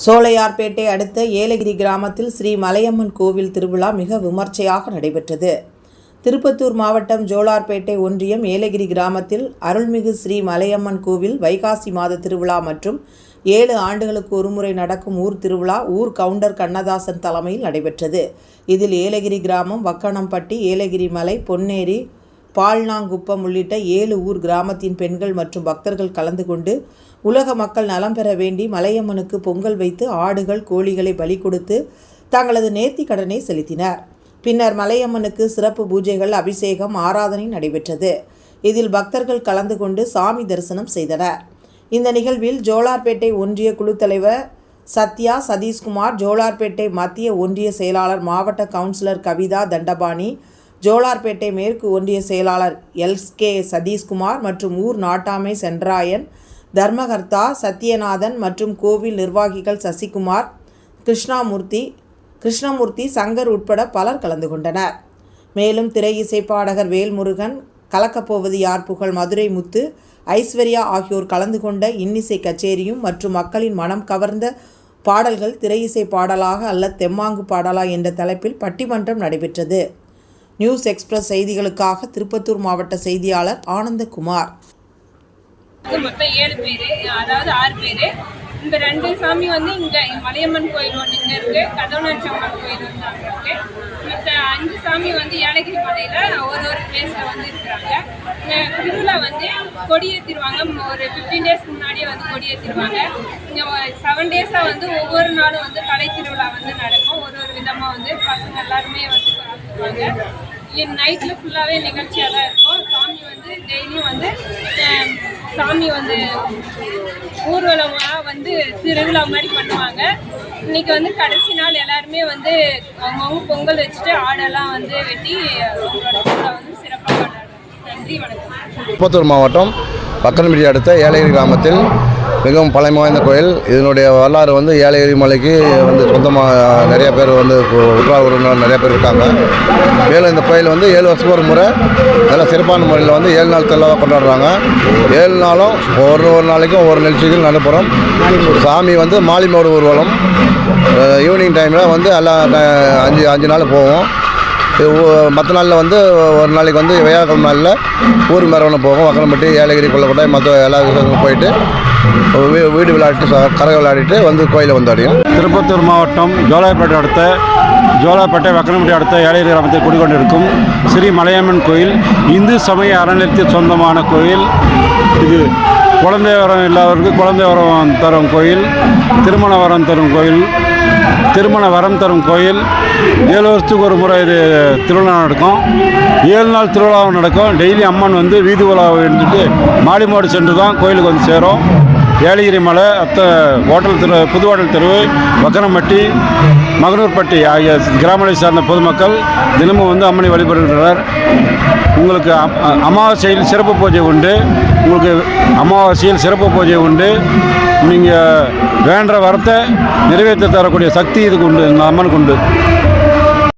சோலையார்பேட்டை அடுத்த ஏலகிரி கிராமத்தில் ஸ்ரீ மலையம்மன் கோவில் திருவிழா மிக விமர்சையாக நடைபெற்றது. திருப்பத்தூர் மாவட்டம் ஜோலார்பேட்டை ஒன்றியம் ஏலகிரி கிராமத்தில் அருள்மிகு ஸ்ரீ மலையம்மன் கோவில் வைகாசி மாத திருவிழா மற்றும் 7 ஆண்டுகளுக்கு ஒருமுறை நடக்கும் ஊர் திருவிழா ஊர் கவுண்டர் கண்ணதாசன் தலைமையில் நடைபெற்றது. இதில் ஏலகிரி கிராமம், வக்கணம்பட்டி, ஏலகிரி மலை, பொன்னேரி, பால்நாங்குப்பம் உள்ளிட்ட 7 ஊர் கிராமத்தின் பெண்கள் மற்றும் பக்தர்கள் கலந்து கொண்டு உலக மக்கள் நலம் பெற வேண்டி மலையம்மனுக்கு பொங்கல் வைத்து ஆடுகள், கோழிகளை பலி கொடுத்து தங்களது நேர்த்தி கடனை செலுத்தினர். பின்னர் மலையம்மனுக்கு சிறப்பு பூஜைகள், அபிஷேகம், ஆராதனை நடைபெற்றது. இதில் பக்தர்கள் கலந்து கொண்டு சாமி தரிசனம் செய்தனர். இந்த நிகழ்வில் ஜோலார்பேட்டை ஒன்றிய குழு தலைவர் சத்யா சதீஷ்குமார், ஜோலார்பேட்டை மத்திய ஒன்றிய செயலாளர், மாவட்ட கவுன்சிலர் கவிதா தண்டபாணி, ஜோலார்பேட்டை மேற்கு ஒன்றிய செயலாளர் எல்கே சதீஷ்குமார் மற்றும் ஊர் நாட்டாமை சென்றாயன், தர்மகர்த்தா சத்யநாதன் மற்றும் கோவில் நிர்வாகிகள் சசிகுமார், கிருஷ்ணமூர்த்தி, சங்கர் உட்பட பலர் கலந்து கொண்டனர். மேலும் திரை இசை பாடகர் வேல்முருகன், கலக்கப்போவது யார் புகழ் மதுரை முத்து, ஐஸ்வர்யா ஆகியோர் கலந்து கொண்ட இன்னிசை கச்சேரியும் மற்றும் மக்களின் மனம் கவர்ந்த பாடல்கள் திரை இசை பாடலாக அல்ல தெம்மாங்கு பாடலா என்ற தலைப்பில் பட்டிமன்றம் நடைபெற்றது. நியூஸ் எக்ஸ்பிரஸ் செய்திகளுக்காக திருப்பத்தூர் மாவட்ட செய்தியாளர் ஆனந்தகுமார். மொத்தம் 7 பேர், அதாவது 6 பேர். இந்த 2 சாமி இங்கே மலையம்மன் கோயில் ஒன்று இங்கே இருக்குது, கதவனாச்சம்மன் கோயில் வந்து அங்கே இருக்குது. மற்ற 5 சாமி ஏலகிரி மலையில் ஒரு பிளேஸில் இருக்கிறாங்க. திருவிழா கொடியேற்றிடுவாங்க. ஒரு 15 டேஸ்க்கு முன்னாடியே கொடியேற்றிடுவாங்க. இங்கே 7 டேஸாக ஒவ்வொரு நாளும் கலை திருவிழா நடக்கும். ஒரு விதமாக பசங்க எல்லாருமே கலந்துக்குவாங்க. நைட்டில் ஃபுல்லாகவே நிகழ்ச்சியாக தான் இருக்கும். சாமி டெய்லியும் சாமி ஊர்வலமாக திருவிழா மாதிரி பண்ணுவாங்க. இன்னைக்கு கடைசி நாள் எல்லாருமே அவங்கவுங்க பொங்கல் வச்சுட்டு ஆடெல்லாம் வெட்டி அவங்களோட திருவிழா சிறப்பாக கொண்டாடுவாங்க. நன்றி, வணக்கம். திருப்பத்தூர் மாவட்டம் வக்கணம்பட்டி அடுத்த ஏலகிரி கிராமத்தில் மிகவும் பழமை வாய்ந்த கோயில். இதனுடைய வரலாறு ஏலகிரி மலைக்கு சொந்தமாக நிறைய பேர் உற்றார் உறவினர் நிறைய பேர் இருக்காங்க. மேலும் இந்த கோயில் 7 வருஷத்துக்கு ஒரு முறை நல்ல சிறப்பான முறையில் 7 நாள் திருவிழாவாக கொண்டாடுறாங்க. 7 நாளும் ஒரு நாளைக்கும் ஒவ்வொரு நிகழ்ச்சிகள் நடைபெறும். சாமி மாலிமோடு ஊர்வலம் ஈவினிங் டைமில் எல்லாம் 5 நாள் போவோம். மற்ற நாளில் ஒரு நாளைக்கு வியாழக்கிழமை நாளில் ஊர் மெரவணம் போகும். வக்கணம்பட்டி, ஏலகிரி, கொல்லக்கோட்டை மற்ற எல்லா விஷயங்களும் போயிட்டு வீடு விளையாடிட்டு கரை விளையாடிட்டு கோயிலை அடையும். திருப்பத்தூர் மாவட்டம் ஜோலார்பேட்டை வக்கணம்பட்டி அடுத்த ஏலகிரி கிராமத்தில் குடிக்கொண்டிருக்கும் ஸ்ரீ மலையம்மன் கோயில் இந்து சமய அறநிலையத்திற்கு சொந்தமான கோயில். இது குழந்தை வரம் இல்லாதவருக்கு குழந்தை வரம் தரும் கோயில், திருமண வரம் தரும் கோயில். 7 வருஷத்துக்கு ஒரு முறை இது திருவிழா நடக்கும். 7 நாள் திருவிழா நடக்கும். டெய்லி அம்மன் வீதி உலா எடுத்துட்டு மாலிமோடு சென்று தான் கோயிலுக்கு சேரும். ஏலகிரி மலை புது ஹோட்டல் தெரு, வக்கணம்பட்டி, மகனூர்பட்டி ஆகிய கிராமங்களை சார்ந்த பொதுமக்கள் தினமும் அம்மனை வழிபடுகின்றனர். உங்களுக்கு அமாவாசையில் சிறப்பு பூஜை உண்டு. நீங்கள் வேண்ட வரத்தை நிறைவேற்ற தரக்கூடிய சக்தி இதுக்கு உண்டு, இந்த அம்மனுக்கு உண்டு.